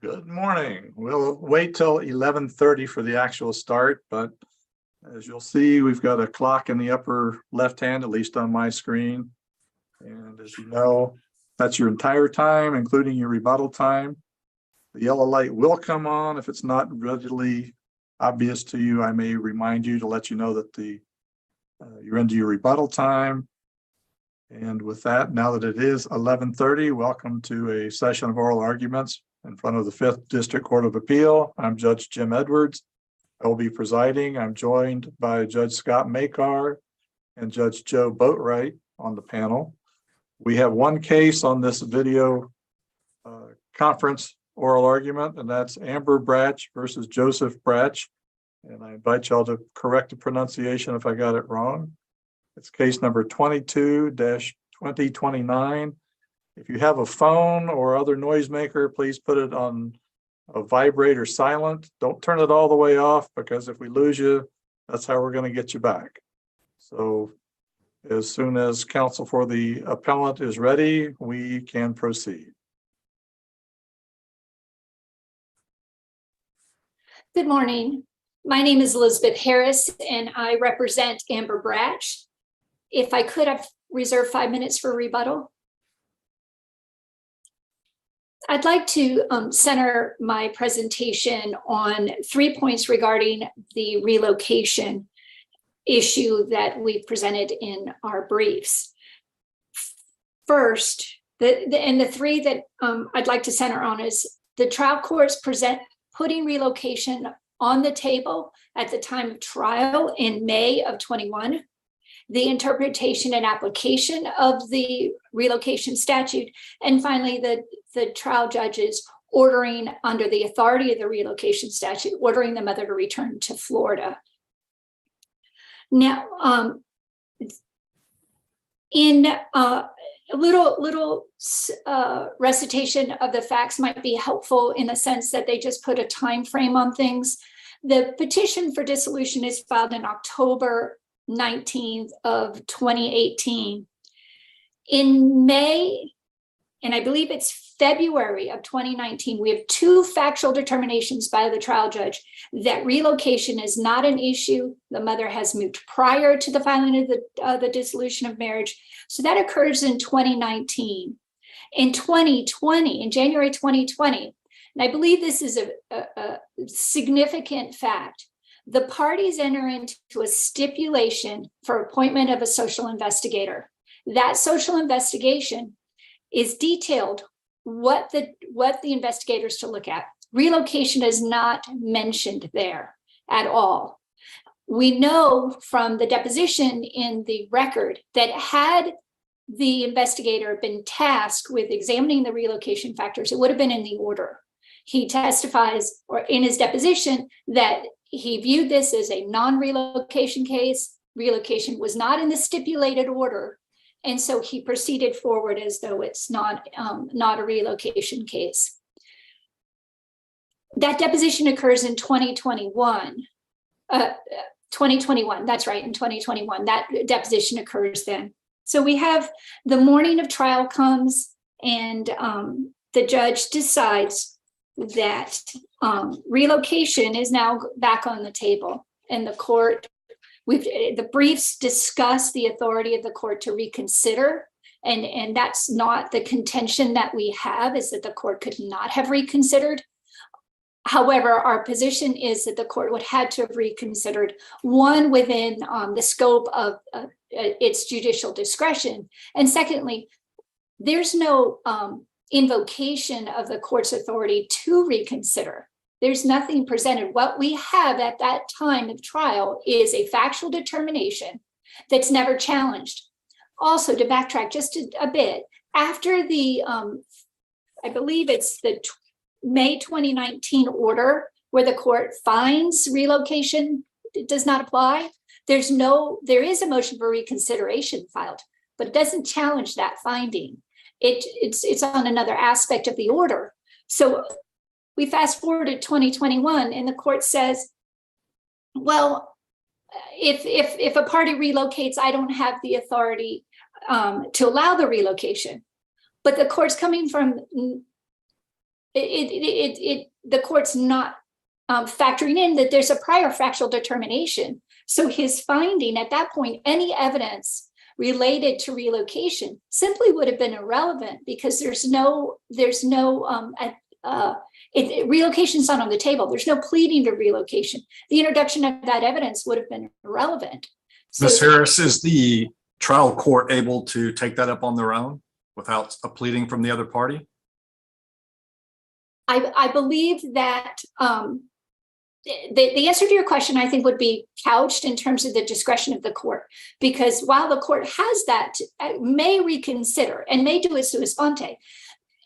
Good morning. We'll wait till 11:30 for the actual start, but as you'll see, we've got a clock in the upper left hand, at least on my screen. And as you know, that's your entire time, including your rebuttal time. The yellow light will come on. If it's not readily obvious to you, I may remind you to let you know that you're into your rebuttal time. And with that, now that it is 11:30, welcome to a session of oral arguments in front of the 5th District Court of Appeal. I'm Judge Jim Edwards. I will be presiding. I'm joined by Judge Scott Makar and Judge Joe Boatwright on the panel. We have one case on this video conference oral argument, and that's Amber Bratch versus Joseph Bratch. And I invite y'all to correct the pronunciation if I got it wrong. It's case number 22-2029. If you have a phone or other noisemaker, please put it on a vibrate or silent. Don't turn it all the way off, because if we lose you, that's how we're going to get you back. So as soon as counsel for the appellant is ready, we can proceed. Good morning. My name is Elizabeth Harris, and I represent Amber Bratch. If I could, I've reserved 5 minutes for rebuttal. I'd like to center my presentation on 3 points regarding the relocation issue that we presented in our briefs. First, the three that I'd like to center on is the trial courts putting relocation on the table at the time of trial in May of 21, the interpretation and application of the relocation statute, and finally the trial judges ordering, under the authority of the relocation statute, ordering the mother to return to Florida. Now, in a little recitation of the facts might be helpful, in the sense that they just put a time frame on things. The petition for dissolution is filed in October 19th of 2018. In May, and I believe it's February of 2019, we have 2 factual determinations by the trial judge that relocation is not an issue. The mother has moved prior to the filing of the dissolution of marriage. So that occurs in 2019. In 2020, in January 2020, and I believe this is a significant fact, the parties enter into a stipulation for appointment of a social investigator. That social investigation is detailed what the investigators to look at. Relocation is not mentioned there at all. We know from the deposition in the record that had the investigator been tasked with examining the relocation factors, it would have been in the order. He testifies, or in his deposition, that he viewed this as a non-relocation case. Relocation was not in the stipulated order. And so he proceeded forward as though it's not a relocation case. That deposition occurs in 2021. 2021, that's right, in 2021. That deposition occurs then. So we have the morning of trial comes, and the judge decides that relocation is now back on the table, and the court, the briefs discuss the authority of the court to reconsider, and that's not the contention that we have, is that the court could not have reconsidered. However, our position is that the court would have to have reconsidered, one, within the scope of its judicial discretion, and secondly, there's no invocation of the court's authority to reconsider. There's nothing presented. What we have at that time of trial is a factual determination that's never challenged. Also, to backtrack just a bit, after the, I believe it's the May 2019 order where the court finds relocation does not apply, there is a motion for reconsideration filed, but it doesn't challenge that finding. It's on another aspect of the order. So we fast forward to 2021, and the court says, well, if a party relocates, I don't have the authority to allow the relocation. But the court's coming from the court's not factoring in that there's a prior factual determination. So his finding at that point, any evidence related to relocation simply would have been irrelevant, because relocation's not on the table. There's no pleading to relocation. The introduction of that evidence would have been irrelevant. So, Ms. Harris, is the trial court able to take that up on their own without a pleading from the other party? I believe that the answer to your question, I think, would be couched in terms of the discretion of the court, because while the court has that, may reconsider and may do it sua sponte.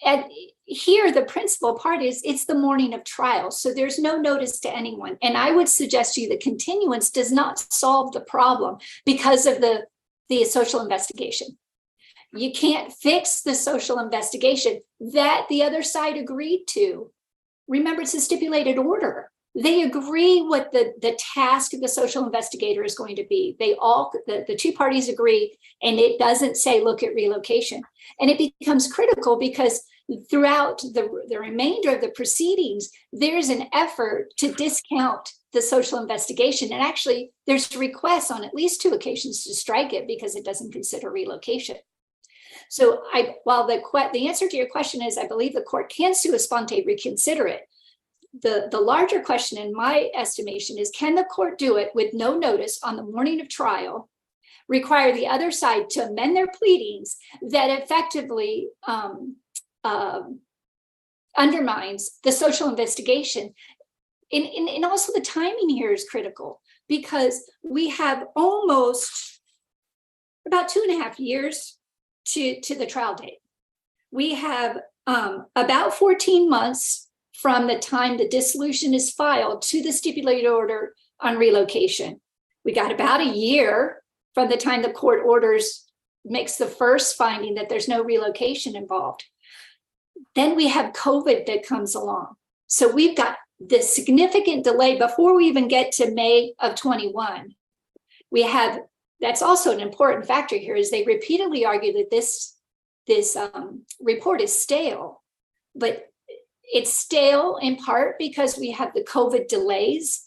And here, the principal part is it's the morning of trial, so there's no notice to anyone. And I would suggest to you that continuance does not solve the problem because of the social investigation. You can't fix the social investigation that the other side agreed to. Remember, it's a stipulated order. They agree what the task of the social investigator is going to be. The two parties agree, and it doesn't say look at relocation. And it becomes critical because throughout the remainder of the proceedings, there's an effort to discount the social investigation. And actually, there's requests on at least 2 occasions to strike it because it doesn't consider relocation. So while the answer to your question is, I believe the court can sua sponte reconsider it. The larger question in my estimation is, can the court do it with no notice on the morning of trial, require the other side to amend their pleadings that effectively undermines the social investigation? And also the timing here is critical, because we have almost about 2.5 years to the trial date. We have about 14 months from the time the dissolution is filed to the stipulated order on relocation. We got about a year from the time the court makes the first finding that there's no relocation involved. Then we have COVID that comes along. So we've got this significant delay before we even get to May of 21. That's also an important factor here, is they repeatedly argue that this report is stale, but it's stale in part because we have the COVID delays,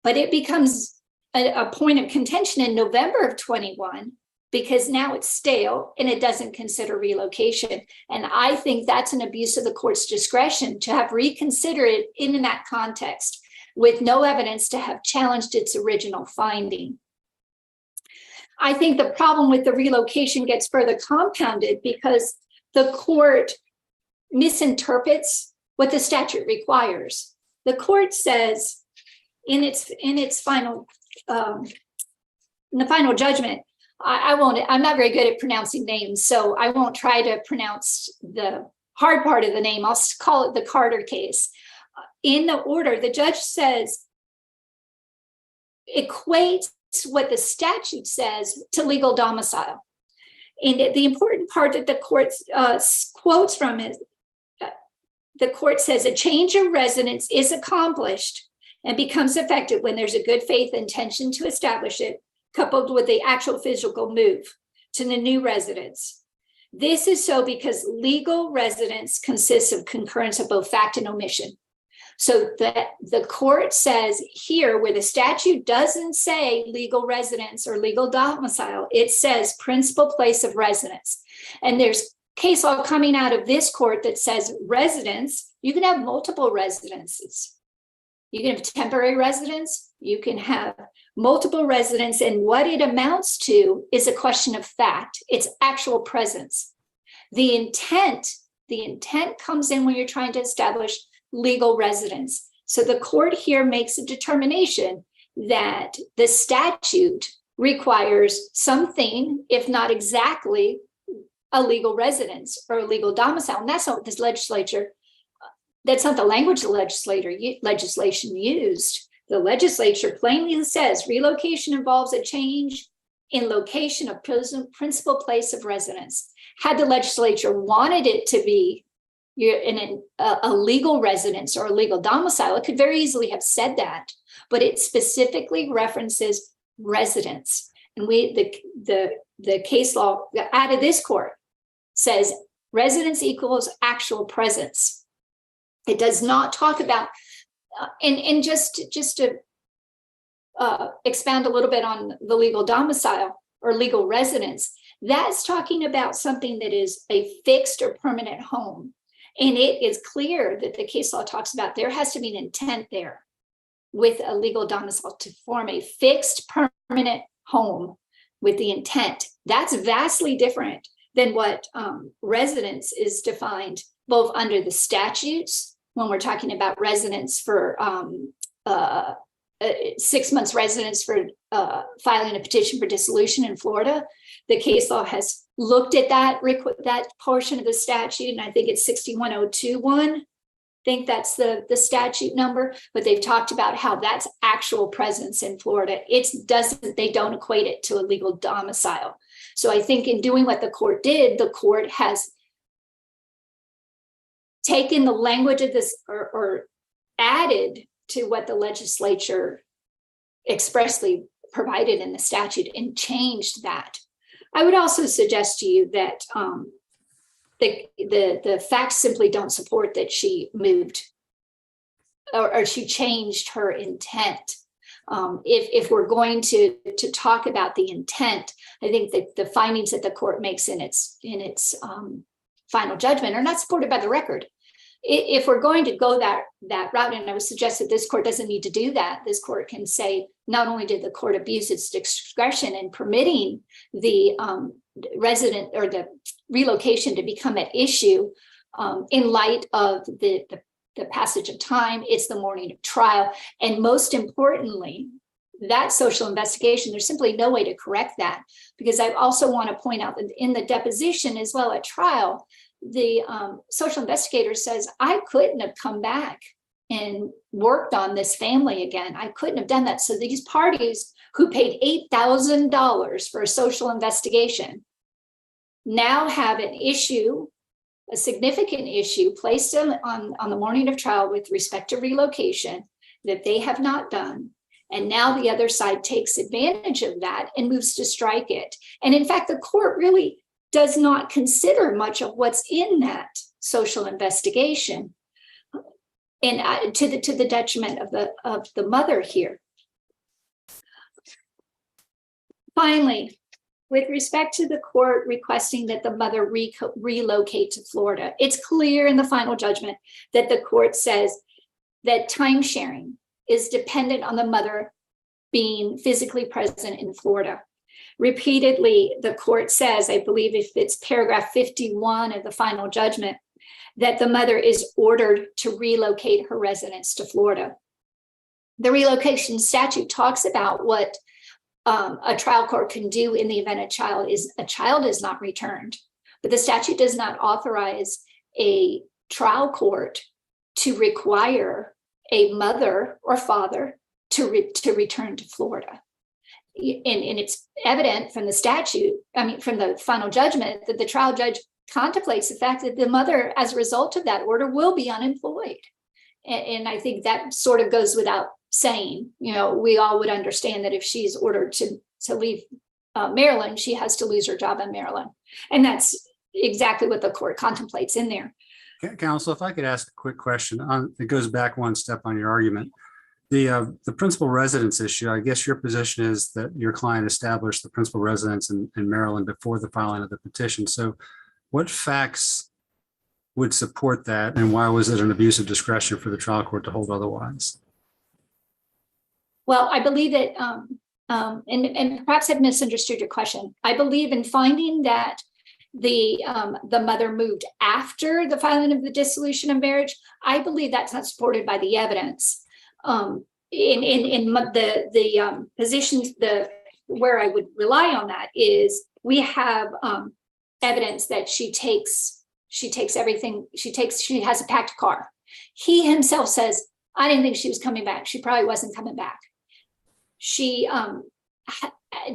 but it becomes a point of contention in November of 21 because now it's stale and it doesn't consider relocation. And I think that's an abuse of the court's discretion to have reconsidered it in that context with no evidence to have challenged its original finding. I think the problem with the relocation gets further compounded because the court misinterprets what the statute requires. The court says in its final in the final judgment, I'm not very good at pronouncing names, so I won't try to pronounce the hard part of the name. I'll call it the Carter case. In the order, the judge says, equates what the statute says to legal domicile. And the important part that the court quotes from is, the court says a change of residence is accomplished and becomes effective when there's a good faith intention to establish it, coupled with the actual physical move to the new residence. This is so because legal residence consists of concurrence of both fact and omission. So that the court says here, where the statute doesn't say legal residence or legal domicile, it says principal place of residence. And there's case law coming out of this court that says residence, you can have multiple residences. You can have temporary residence, you can have multiple residence, and what it amounts to is a question of fact. It's actual presence. The intent comes in when you're trying to establish legal residence. So the court here makes a determination that the statute requires something, if not exactly, a legal residence or a legal domicile. And that's not this legislature, that's not the language the legislation used. The legislature plainly says relocation involves a change in location of principal place of residence. Had the legislature wanted it to be you're in a legal residence or a legal domicile, it could very easily have said that, but it specifically references residence. And the case law out of this court says residence equals actual presence. It does not talk about, and just to expand a little bit on the legal domicile or legal residence, that's talking about something that is a fixed or permanent home. And it is clear that the case law talks about there has to be an intent there with a legal domicile to form a fixed permanent home with the intent. That's vastly different than what residence is defined both under the statutes when we're talking about residence for 6 months residence for filing a petition for dissolution in Florida. The case law has looked at that portion of the statute, and I think it's 61021. I think that's the statute number, but they've talked about how that's actual presence in Florida. They don't equate it to a legal domicile. So I think in doing what the court did, the court has taken the language of this or added to what the legislature expressly provided in the statute and changed that. I would also suggest to you that the facts simply don't support that she moved or she changed her intent. If we're going to talk about the intent, I think that the findings that the court makes in its final judgment are not supported by the record. If we're going to go that route, and I would suggest that this court doesn't need to do that, this court can say, not only did the court abuse its discretion in permitting the resident or the relocation to become an issue in light of the passage of time, it's the morning of trial. And most importantly, that social investigation, there's simply no way to correct that, because I also want to point out that in the deposition as well at trial, the social investigator says, I couldn't have come back and worked on this family again. I couldn't have done that. So these parties who paid $8,000 for a social investigation now have an issue, a significant issue placed on the morning of trial with respect to relocation that they have not done. And now the other side takes advantage of that and moves to strike it. And in fact, the court really does not consider much of what's in that social investigation, and to the detriment of the mother here. Finally, with respect to the court requesting that the mother relocate to Florida, it's clear in the final judgment that the court says that time sharing is dependent on the mother being physically present in Florida. Repeatedly, the court says, I believe if it's paragraph 51 of the final judgment, that the mother is ordered to relocate her residence to Florida. The relocation statute talks about what a trial court can do in the event a child is not returned, but the statute does not authorize a trial court to require a mother or father to return to Florida. And it's evident from the statute, from the final judgment, that the trial judge contemplates the fact that the mother, as a result of that order, will be unemployed. And I think that sort of goes without saying. We all would understand that if she's ordered to leave Maryland, she has to lose her job in Maryland. And that's exactly what the court contemplates in there. Counsel, if I could ask a quick question, it goes back one step on your argument. The principal residence issue, I guess your position is that your client established the principal residence in Maryland before the filing of the petition. So what facts would support that, and why was it an abuse of discretion for the trial court to hold otherwise? Well, I believe that, and perhaps I've misunderstood your question. I believe in finding that the mother moved after the filing of the dissolution of marriage. I believe that's not supported by the evidence. In the positions, where I would rely on that is we have evidence that she takes everything. She has a packed car. He himself says, I didn't think she was coming back. She probably wasn't coming back. She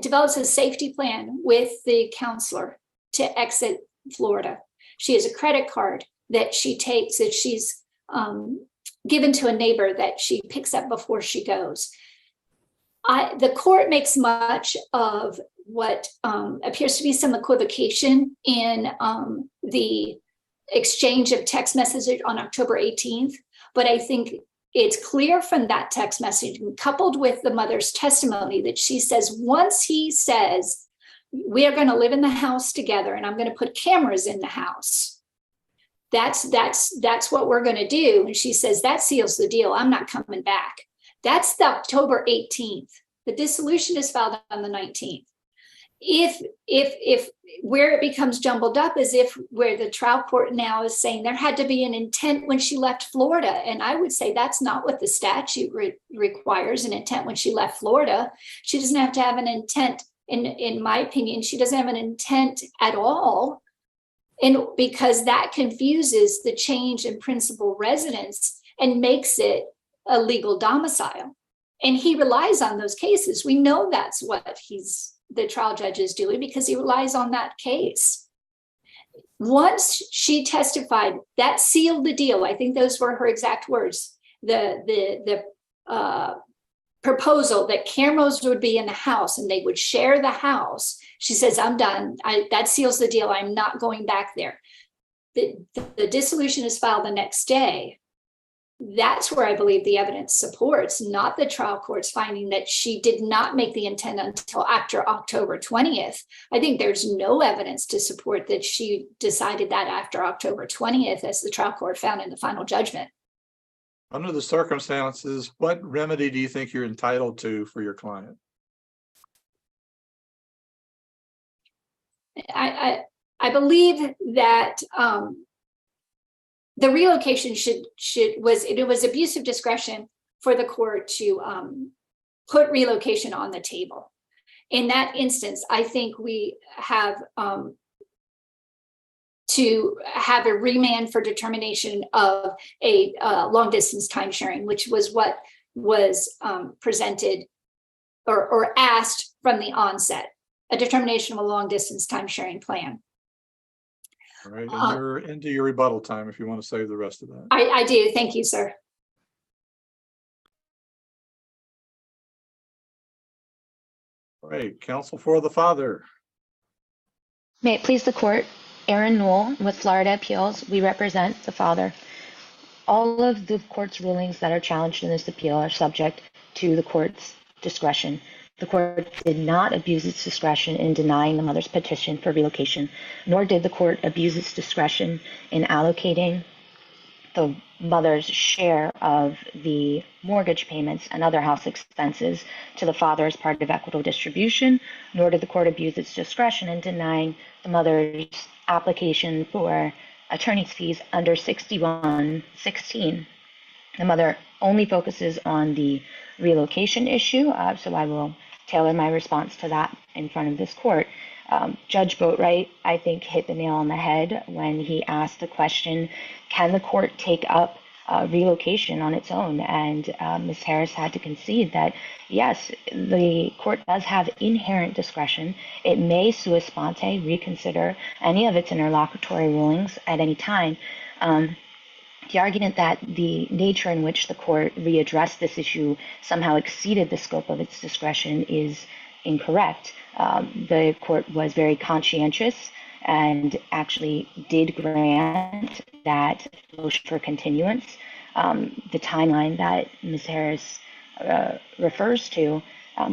develops a safety plan with the counselor to exit Florida. She has a credit card that she takes, that she's given to a neighbor that she picks up before she goes. The court makes much of what appears to be some equivocation in the exchange of text messages on October 18th, but I think it's clear from that text message, coupled with the mother's testimony, that she says, once he says, we are going to live in the house together and I'm going to put cameras in the house, that's what we're going to do. And she says, that seals the deal. I'm not coming back. That's the October 18th. The dissolution is filed on the 19th. If where it becomes jumbled up is where the trial court now is saying there had to be an intent when she left Florida. And I would say that's not what the statute requires, an intent when she left Florida. She doesn't have to have an intent, in my opinion, she doesn't have an intent at all. And because that confuses the change in principal residence and makes it a legal domicile. And he relies on those cases. We know that's what the trial judge is doing because he relies on that case. Once she testified, that sealed the deal. I think those were her exact words. The proposal that cameras would be in the house and they would share the house. She says, I'm done. That seals the deal. I'm not going back there. The dissolution is filed the next day. That's where I believe the evidence supports, not the trial court's finding that she did not make the intent until after October 20th. I think there's no evidence to support that she decided that after October 20th, as the trial court found in the final judgment. Under the circumstances, what remedy do you think you're entitled to for your client? I believe that the relocation it was abuse of discretion for the court to put relocation on the table. In that instance, I think we have to have a remand for determination of a long distance time sharing, which was what was presented or asked from the onset, a determination of a long distance time sharing plan. All right, and you're into your rebuttal time if you want to save the rest of that. I do. Thank you, sir. All right, counsel for the father. May it please the court, Erin Newell with Florida Appeals. We represent the father. All of the court's rulings that are challenged in this appeal are subject to the court's discretion. The court did not abuse its discretion in denying the mother's petition for relocation, nor did the court abuse its discretion in allocating the mother's share of the mortgage payments and other house expenses to the father as part of equitable distribution, nor did the court abuse its discretion in denying the mother's application for attorney's fees under 6116. The mother only focuses on the relocation issue, so I will tailor my response to that in front of this court. Judge Boatwright, I think, hit the nail on the head when he asked the question, can the court take up relocation on its own? And Ms. Harris had to concede that, yes, the court does have inherent discretion. It may sua sponte reconsider any of its interlocutory rulings at any time. The argument that the nature in which the court readdressed this issue somehow exceeded the scope of its discretion is incorrect. The court was very conscientious and actually did grant that motion for continuance. The timeline that Ms. Harris refers to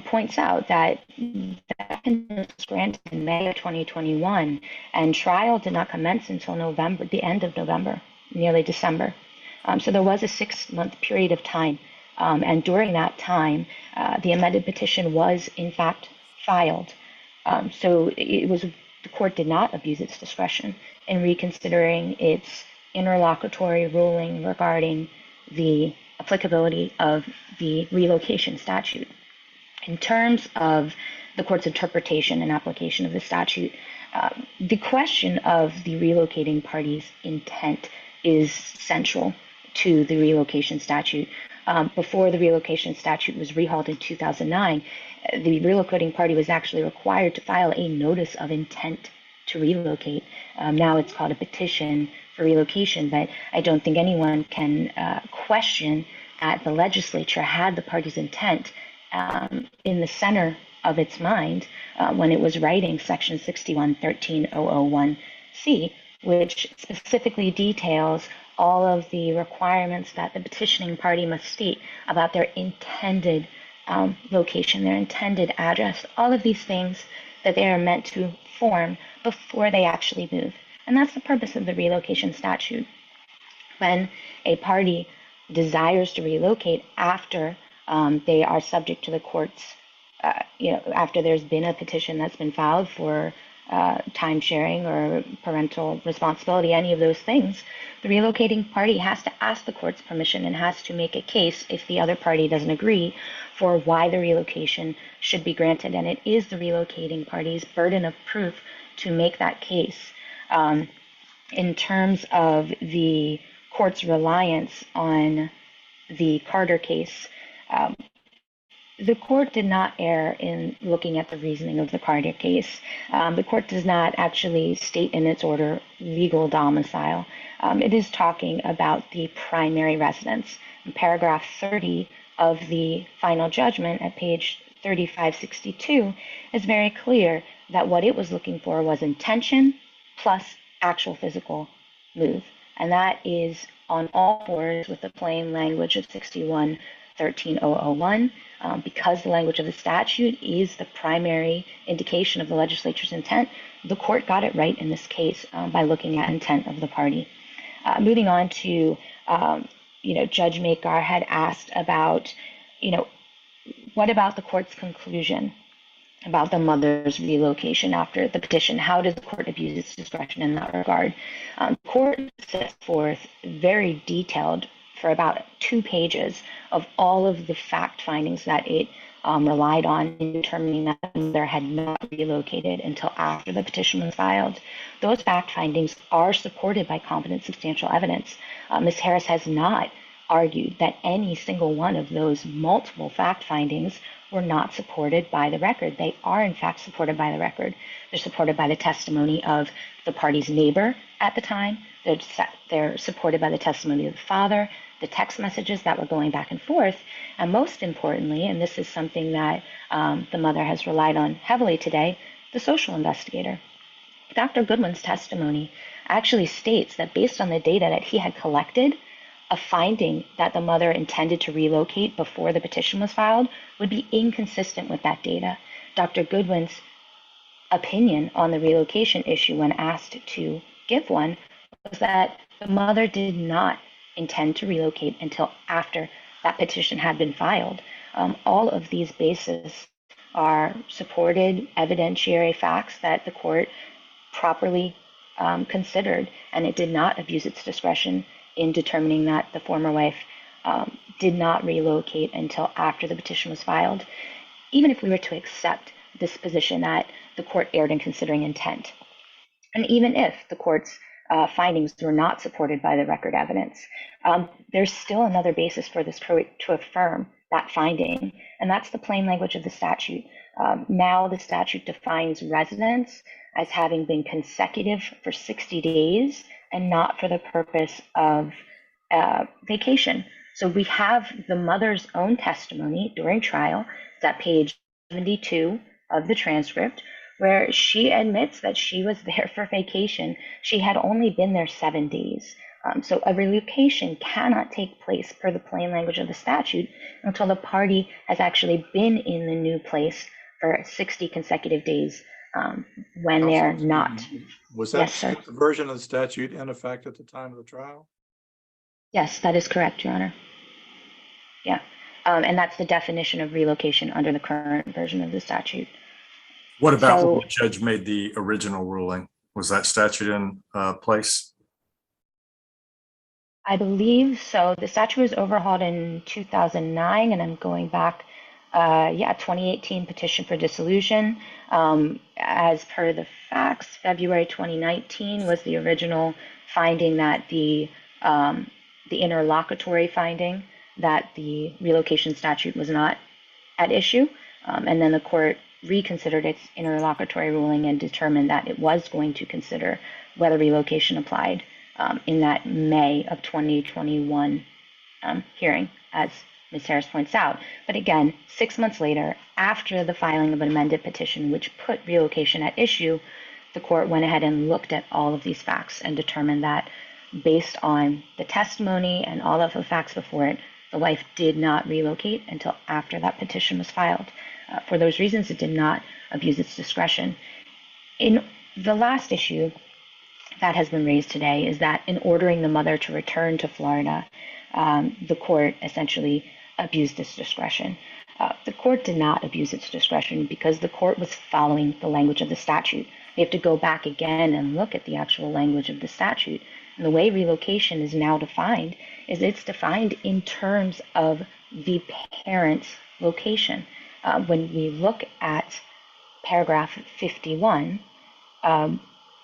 points out that continuance was granted in May of 2021, and trial did not commence until November, the end of November, nearly December. So there was a 6-month period of time. And during that time, the amended petition was in fact filed. So the court did not abuse its discretion in reconsidering its interlocutory ruling regarding the applicability of the relocation statute. In terms of the court's interpretation and application of the statute, the question of the relocating party's intent is central to the relocation statute. Before the relocation statute was rehauled in 2009, the relocating party was actually required to file a notice of intent to relocate. Now it's called a petition for relocation, but I don't think anyone can question that the legislature had the party's intent in the center of its mind when it was writing section 6113.001C, which specifically details all of the requirements that the petitioning party must state about their intended location, their intended address, all of these things that they are meant to form before they actually move. And that's the purpose of the relocation statute. When a party desires to relocate after they are subject to the court's, after there's been a petition that's been filed for time sharing or parental responsibility, any of those things, the relocating party has to ask the court's permission and has to make a case if the other party doesn't agree for why the relocation should be granted. And it is the relocating party's burden of proof to make that case. In terms of the court's reliance on the Carter case, the court did not err in looking at the reasoning of the Carter case. The court does not actually state in its order legal domicile. It is talking about the primary residence. In paragraph 30 of the final judgment at page 3562 is very clear that what it was looking for was intention plus actual physical move. And that is on all fours with the plain language of 61-13001, because the language of the statute is the primary indication of the legislature's intent. The court got it right in this case by looking at intent of the party. Moving on to, Judge Makar had asked about, what about the court's conclusion about the mother's relocation after the petition? How does the court abuse its discretion in that regard? The court sets forth very detailed, for about 2 pages, of all of the fact findings that it relied on in determining that the mother had not relocated until after the petition was filed. Those fact findings are supported by competent substantial evidence. Ms. Harris has not argued that any single one of those multiple fact findings were not supported by the record. They are, in fact, supported by the record. They're supported by the testimony of the party's neighbor at the time. They're supported by the testimony of the father, the text messages that were going back and forth, and most importantly, and this is something that the mother has relied on heavily today, the social investigator. Dr. Goodwin's testimony actually states that based on the data that he had collected, a finding that the mother intended to relocate before the petition was filed would be inconsistent with that data. Dr. Goodwin's opinion on the relocation issue when asked to give one was that the mother did not intend to relocate until after that petition had been filed. All of these bases are supported evidentiary facts that the court properly considered, and it did not abuse its discretion in determining that the former wife did not relocate until after the petition was filed. Even if we were to accept this position that the court erred in considering intent, and even if the court's findings were not supported by the record evidence, there's still another basis for this court to affirm that finding, and that's the plain language of the statute. Now the statute defines residence as having been consecutive for 60 days and not for the purpose of vacation. So we have the mother's own testimony during trial. It's at page 72 of the transcript, where she admits that she was there for vacation. She had only been there 7 days. So a relocation cannot take place per the plain language of the statute until the party has actually been in the new place for 60 consecutive days when they're not. Was that Yes, sir. the version of the statute in effect at the time of the trial? Yes, that is correct, Your Honor. Yeah, and that's the definition of relocation under the current version of the statute. What about So- when the judge made the original ruling? Was that statute in place? I believe so. The statute was overhauled in 2009, and I'm going back, 2018 petition for dissolution. As per the facts, February 2019 was the original finding that the interlocutory finding that the relocation statute was not at issue. And then the court reconsidered its interlocutory ruling and determined that it was going to consider whether relocation applied in that May of 2021 hearing, as Ms. Harris points out. But again, 6 months later, after the filing of an amended petition, which put relocation at issue, the court went ahead and looked at all of these facts and determined that based on the testimony and all of the facts before it, the wife did not relocate until after that petition was filed. For those reasons, it did not abuse its discretion. In the last issue that has been raised today is that in ordering the mother to return to Florida, the court essentially abused its discretion. The court did not abuse its discretion because the court was following the language of the statute. We have to go back again and look at the actual language of the statute. And the way relocation is now defined is it's defined in terms of the parent's location. When we look at paragraph 51,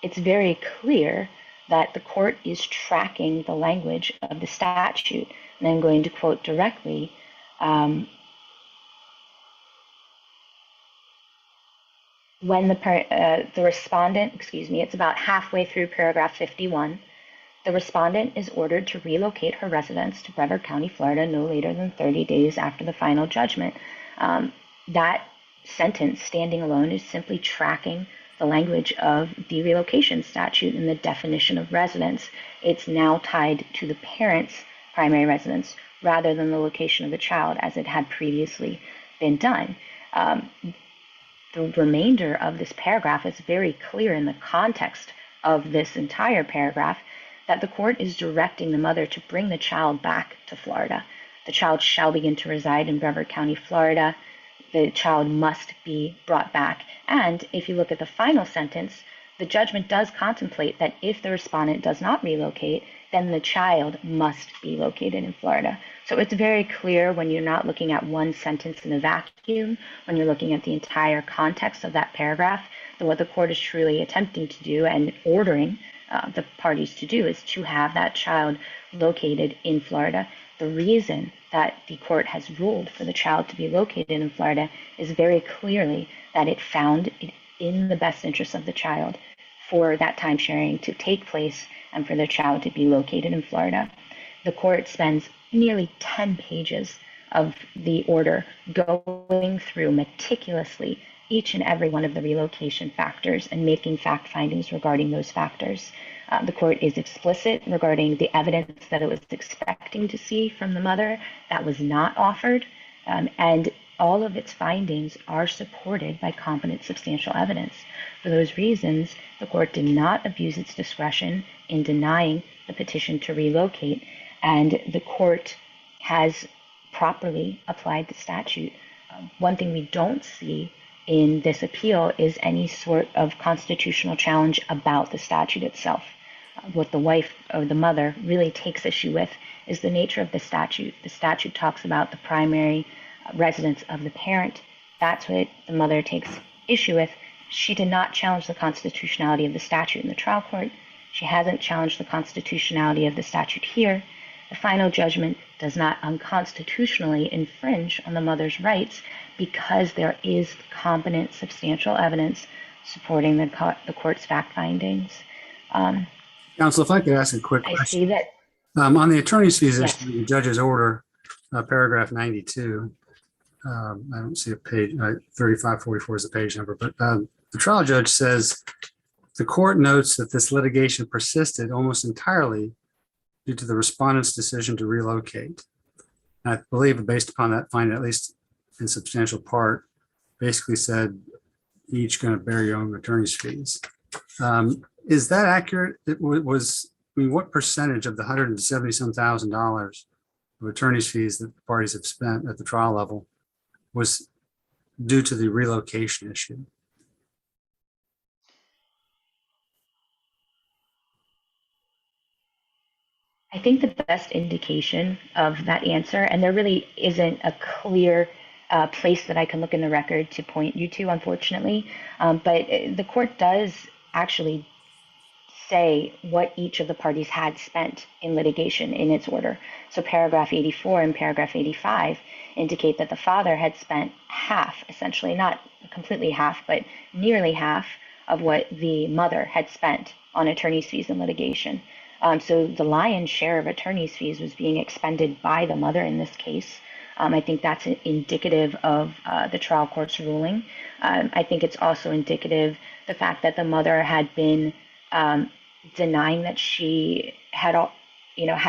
it's very clear that the court is tracking the language of the statute. And I'm going to quote directly. When the respondent, it's about halfway through paragraph 51, the respondent is ordered to relocate her residence to Brevard County, Florida, no later than 30 days after the final judgment. That sentence, standing alone, is simply tracking the language of the relocation statute and the definition of residence. It's now tied to the parent's primary residence rather than the location of the child as it had previously been done. The remainder of this paragraph is very clear in the context of this entire paragraph that the court is directing the mother to bring the child back to Florida. The child shall begin to reside in Brevard County, Florida. The child must be brought back. And if you look at the final sentence, the judgment does contemplate that if the respondent does not relocate, then the child must be located in Florida. So it's very clear when you're not looking at one sentence in a vacuum, when you're looking at the entire context of that paragraph, that what the court is truly attempting to do and ordering the parties to do is to have that child located in Florida. The reason that the court has ruled for the child to be located in Florida is very clearly that it found it in the best interest of the child for that time sharing to take place and for the child to be located in Florida. The court spends nearly 10 pages of the order going through meticulously each and every one of the relocation factors and making fact findings regarding those factors. The court is explicit regarding the evidence that it was expecting to see from the mother that was not offered, and all of its findings are supported by competent substantial evidence. For those reasons, the court did not abuse its discretion in denying the petition to relocate, and the court has properly applied the statute. One thing we don't see in this appeal is any sort of constitutional challenge about the statute itself. What the wife or the mother really takes issue with is the nature of the statute. The statute talks about the primary residence of the parent. That's what the mother takes issue with. She did not challenge the constitutionality of the statute in the trial court. She hasn't challenged the constitutionality of the statute here. The final judgment does not unconstitutionally infringe on the mother's rights because there is competent substantial evidence supporting the court's fact findings. Counsel, if I could ask a quick I question. see that. On the attorney's fees Yes. issue, the judge's order, paragraph 92, I don't see a page, 3544 is the page number, but the trial judge says, the court notes that this litigation persisted almost entirely due to the respondent's decision to relocate. I believe based upon that finding, at least in substantial part, basically said, each going to bear your own attorney's fees. Is that accurate? What percentage of the $170,000 of attorney's fees that the parties have spent at the trial level was due to the relocation issue? I think the best indication of that answer, and there really isn't a clear place that I can look in the record to point you to, unfortunately, but the court does actually say what each of the parties had spent in litigation in its order. So paragraph 84 and paragraph 85 indicate that the father had spent half, essentially, not completely half, but nearly half of what the mother had spent on attorney's fees in litigation. So the lion's share of attorney's fees was being expended by the mother in this case. I think that's indicative of the trial court's ruling. I think it's also indicative the fact that the mother had been denying that she had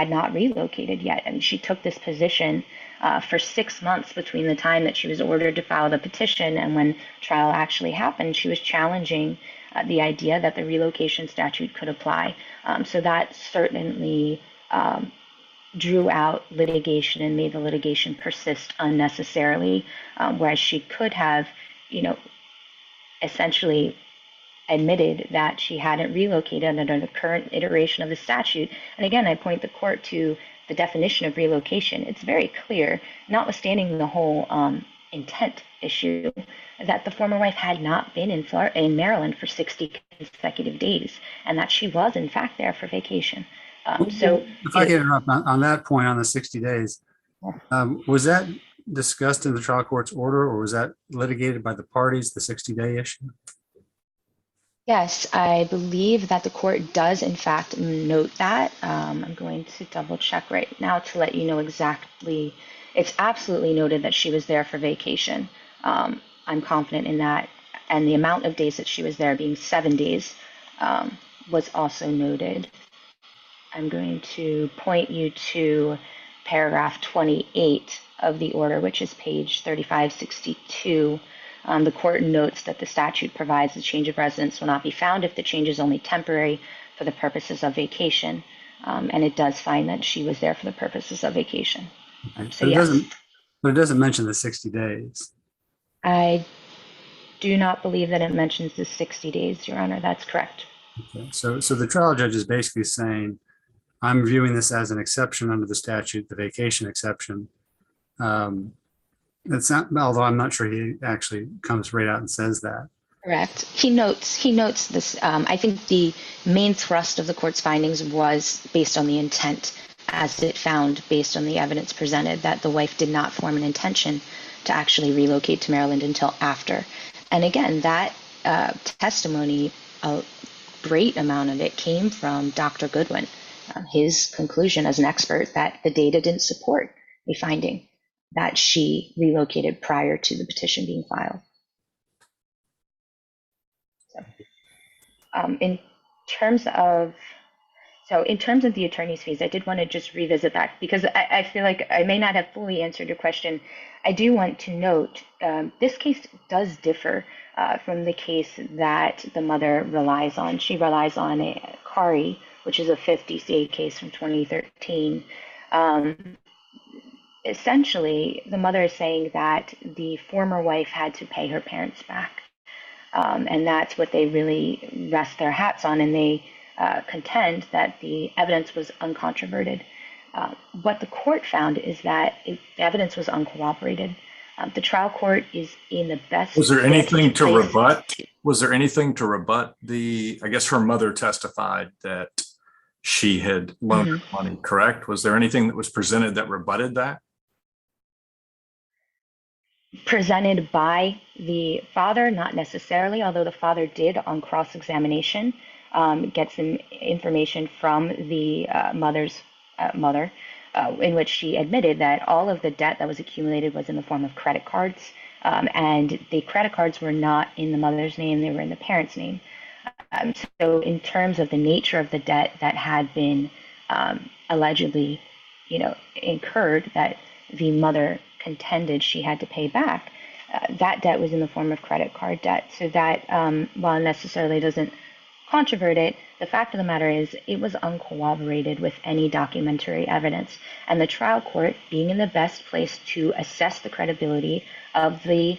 not relocated yet. And she took this position for 6 months between the time that she was ordered to file the petition and when trial actually happened. She was challenging the idea that the relocation statute could apply. So that certainly drew out litigation and made the litigation persist unnecessarily, whereas she could have, essentially admitted that she hadn't relocated under the current iteration of the statute. And again, I point the court to the definition of relocation. It's very clear, notwithstanding the whole intent issue, that the former wife had not been in Maryland for 60 consecutive days, and that she was in fact there for vacation. So, if I can interrupt on that point on the 60 days, was that discussed in the trial court's order, or was that litigated by the parties, the 60-day issue? yes, I believe that the court does in fact note that. I'm going to double check right now to let you know exactly. It's absolutely noted that she was there for vacation. I'm confident in that. And the amount of days that she was there, being 7 days, was also noted. I'm going to point you to paragraph 28 of the order, which is page 3562. The court notes that the statute provides the change of residence will not be found if the change is only temporary for the purposes of vacation. And it does find that she was there for the purposes of vacation. So yes, But it doesn't mention the 60 days. I do not believe that it mentions the 60 days, Your Honor. That's correct. Okay. So the trial judge is basically saying, I'm viewing this as an exception under the statute, the vacation exception. It's not, although I'm not sure he actually comes right out and says that. Correct. He notes this. I think the main thrust of the court's findings was based on the intent, as it found based on the evidence presented that the wife did not form an intention to actually relocate to Maryland until after. And again, that testimony, a great amount of it came from Dr. Goodwin. His conclusion as an expert that the data didn't support the finding that she relocated prior to the petition being filed. So, in terms of the attorney's fees, I did want to just revisit that because I feel like I may not have fully answered your question. I do want to note this case does differ from the case that the mother relies on. She relies on a Kari, which is a 50 case from 2013. Essentially, the mother is saying that the former wife had to pay her parents back. And that's what they really rest their hats on. And they contend that the evidence was uncontroverted. What the court found is that the evidence was uncorroborated. The trial court is in the best. Was there anything to rebut? Was there anything to rebut I guess her mother testified that she had loaned her money, correct? Was there anything that was presented that rebutted that? Presented by the father, not necessarily, although the father did on cross-examination get some information from the mother's mother, in which she admitted that all of the debt that was accumulated was in the form of credit cards, and the credit cards were not in the mother's name, they were in the parents' name. So in terms of the nature of the debt that had been allegedly, incurred, that the mother contended she had to pay back, that debt was in the form of credit card debt. So that, while necessarily doesn't controvert it, the fact of the matter is it was uncorroborated with any documentary evidence. And the trial court, being in the best place to assess the credibility of the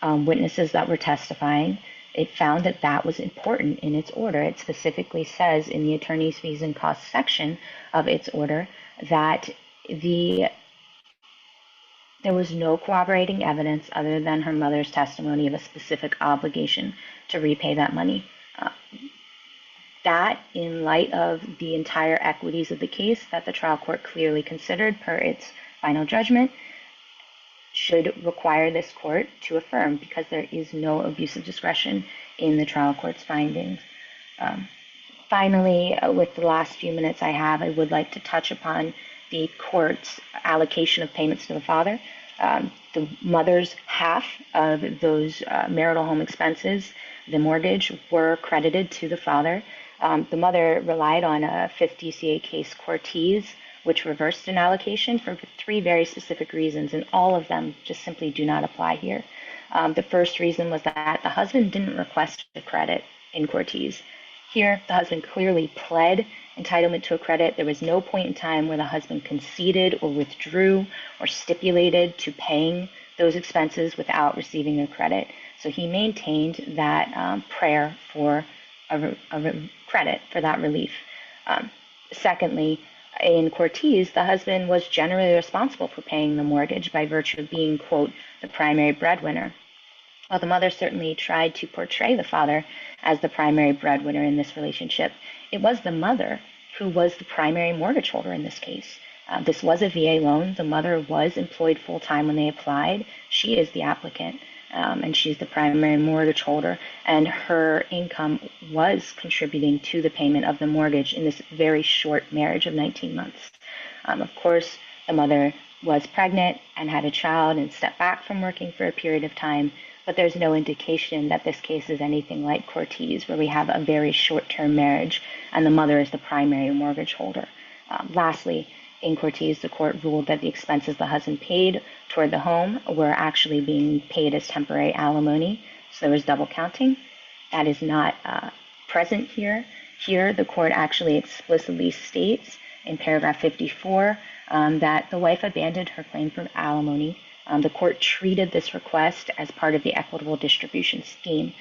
witnesses that were testifying, it found that that was important in its order. It specifically says in the attorney's fees and costs section of its order that there was no corroborating evidence other than her mother's testimony of a specific obligation to repay that money. That, in light of the entire equities of the case that the trial court clearly considered per its final judgment, should require this court to affirm, because there is no abuse of discretion in the trial court's findings. Finally, with the last few minutes I have, I would like to touch upon the court's allocation of payments to the father. The mother's half of those marital home expenses, the mortgage, were credited to the father. The mother relied on a 5th DCA case, Cortez, which reversed an allocation for 3 very specific reasons, and all of them just simply do not apply here. The first reason was that the husband didn't request a credit in Cortez. Here, the husband clearly pled entitlement to a credit. There was no point in time where the husband conceded or withdrew or stipulated to paying those expenses without receiving a credit. So he maintained that prayer for a credit for that relief. Secondly, in Cortez, the husband was generally responsible for paying the mortgage by virtue of being, quote, the primary breadwinner. While the mother certainly tried to portray the father as the primary breadwinner in this relationship, it was the mother who was the primary mortgage holder in this case. This was a VA loan. The mother was employed full-time when they applied. She is the applicant, and she's the primary mortgage holder, and her income was contributing to the payment of the mortgage in this very short marriage of 19 months. Of course, the mother was pregnant and had a child and stepped back from working for a period of time, but there's no indication that this case is anything like Cortez, where we have a very short-term marriage and the mother is the primary mortgage holder. Lastly, in Cortez, the court ruled that the expenses the husband paid toward the home were actually being paid as temporary alimony, so there was double counting. That is not present here. Here, the court actually explicitly states in paragraph 54 that the wife abandoned her claim for alimony. The court treated this request as part of the equitable distribution scheme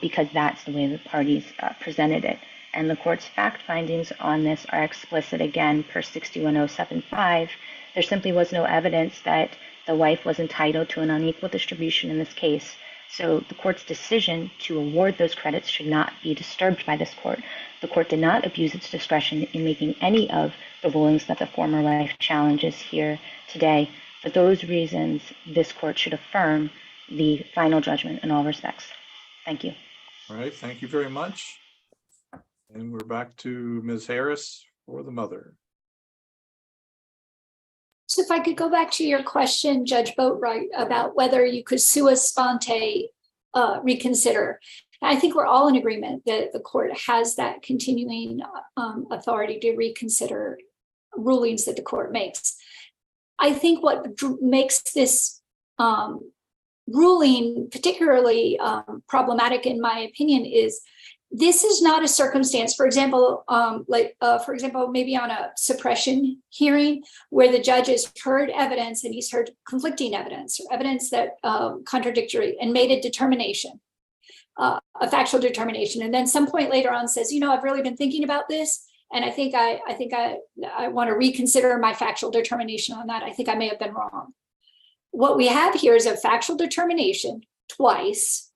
because that's the way the parties presented it. And the court's fact findings on this are explicit again per 61075. There simply was no evidence that the wife was entitled to an unequal distribution in this case. So the court's decision to award those credits should not be disturbed by this court. The court did not abuse its discretion in making any of the rulings that the former wife challenges here today. For those reasons, this court should affirm the final judgment in all respects. Thank you. All right, thank you very much. And we're back to Ms. Harris for the mother. So if I could go back to your question, Judge Boatwright, about whether you could sua sponte reconsider. I think we're all in agreement that the court has that continuing authority to reconsider rulings that the court makes. I think what makes this ruling particularly problematic, in my opinion, is this is not a circumstance, for example, maybe on a suppression hearing where the judge has heard evidence and he's heard conflicting evidence or evidence that contradictory and made a determination, a factual determination. And then some point later on says, I've really been thinking about this. And I think I want to reconsider my factual determination on that. I think I may have been wrong. What we have here is a factual determination twice.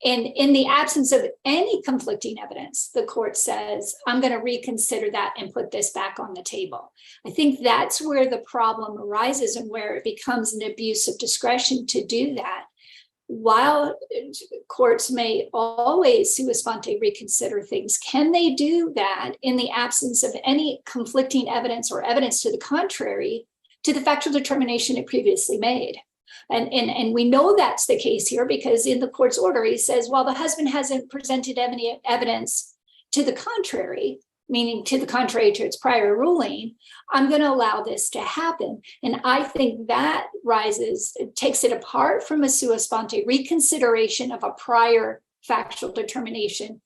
And in the absence of any conflicting evidence, the court says, I'm going to reconsider that and put this back on the table. I think that's where the problem arises and where it becomes an abuse of discretion to do that. While courts may always sua sponte reconsider things, can they do that in the absence of any conflicting evidence or evidence to the contrary to the factual determination it previously made? And we know that's the case here because in the court's order, he says, while the husband hasn't presented any evidence to the contrary, meaning to the contrary to its prior ruling, I'm going to allow this to happen. And I think that takes it apart from a sua sponte reconsideration of a prior factual determination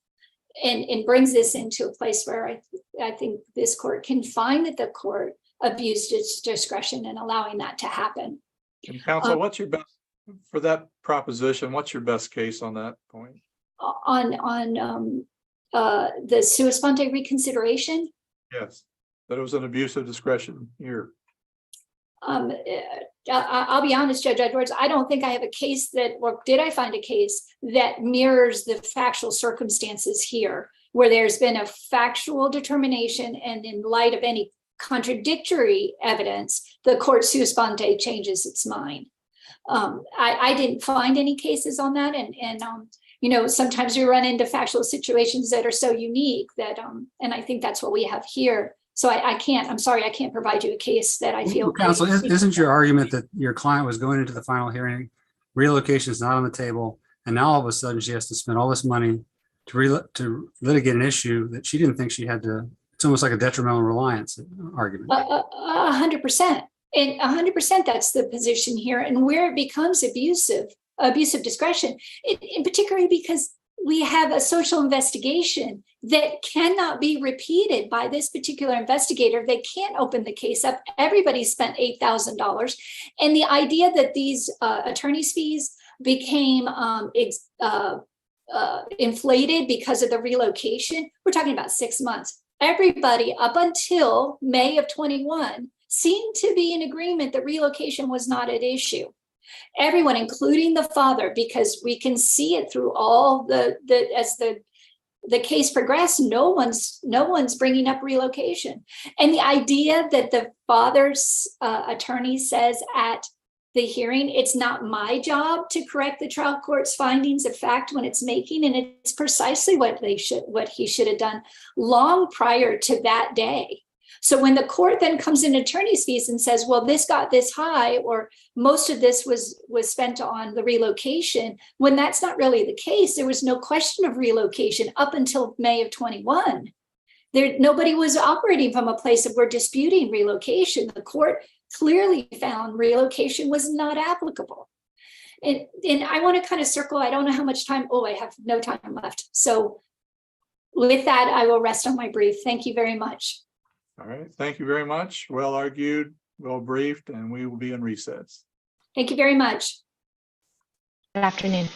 and brings this into a place where I think this court can find that the court abused its discretion in allowing that to happen. And counsel, what's your best for that proposition? What's your best case on that point? On the sua sponte reconsideration? Yes, that it was an abuse of discretion here. I'll be honest, Judge Edwards, I don't think I have a case or did I find a case that mirrors the factual circumstances here, where there's been a factual determination and in light of any contradictory evidence, the court sua sponte changes its mind. I didn't find any cases on that. And sometimes we run into factual situations that are so unique that, and I think that's what we have here. So I'm sorry, I can't provide you a case that I feel. Counsel, isn't your argument that your client was going into the final hearing, relocation is not on the table, and now all of a sudden she has to spend all this money to litigate an issue that she didn't think she had to? It's almost like a detrimental reliance argument. 100%. And 100%, that's the position here. And where it becomes abusive discretion, in particularly because we have a social investigation that cannot be repeated by this particular investigator. They can't open the case up. Everybody spent $8,000. And the idea that these attorney's fees became inflated because of the relocation, we're talking about 6 months. Everybody up until May of 21 seemed to be in agreement that relocation was not at issue. Everyone, including the father, because we can see it through all as the case progressed, no one's bringing up relocation. And the idea that the father's attorney says at the hearing, it's not my job to correct the trial court's findings of fact when it's making, and it's precisely what he should have done long prior to that day. So when the court then comes in attorney's fees and says, well, this got this high, or most of this was spent on the relocation, when that's not really the case, there was no question of relocation up until May of 21. Nobody was operating from a place of we're disputing relocation. The court clearly found relocation was not applicable. And I want to kind of circle, I don't know how much time, I have no time left. So with that, I will rest on my brief. Thank you very much. All right, thank you very much. Well argued, well briefed, and we will be in recess. Thank you very much. Good afternoon.